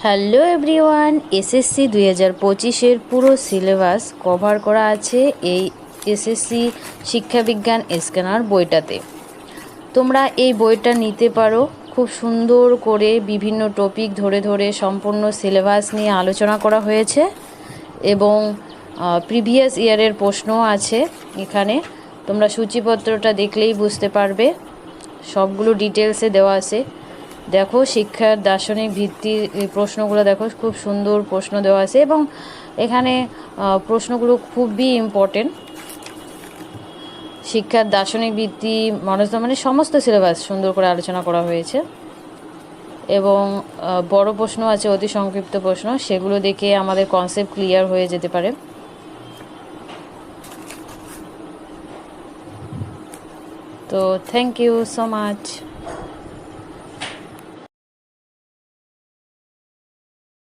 Hello everyone, SSC 2025-এর পুরো syllabus cover করা আছে এই এসএসসি শিক্ষাবিজ্ঞান স্ক্যানার বইটাতে। তোমরা এই বইটা নিতে পারো। খুব সুন্দর করে বিভিন্ন টপিক ধরে ধরে সম্পূর্ণ সিলেবাস নিয়ে আলোচনা করা হয়েছে এবং প্রিভিয়াস ইয়ারের প্রশ্নও আছে এখানে। তোমরা সূচিপত্রটা দেখলেই বুঝতে পারবে, সবগুলো ডিটেলসে দেওয়া আছে। দেখো, শিক্ষার দার্শনিক ভিত্তির প্রশ্নগুলো দেখো, খুব সুন্দর প্রশ্ন দেওয়া আছে এবং এখানে প্রশ্নগুলো খুবই ইম্পর্টেন্ট। শিক্ষার দার্শনিক ভিত্তি মানে সমস্ত সিলেবাস সুন্দর করে আলোচনা করা হয়েছে এবং বড় প্রশ্ন আছে, অতি সংক্ষিপ্ত প্রশ্ন, সেগুলো দেখে আমাদের কনসেপ্ট ক্লিয়ার হয়ে যেতে পারে। তো থ্যাংক ইউ সো মাচ।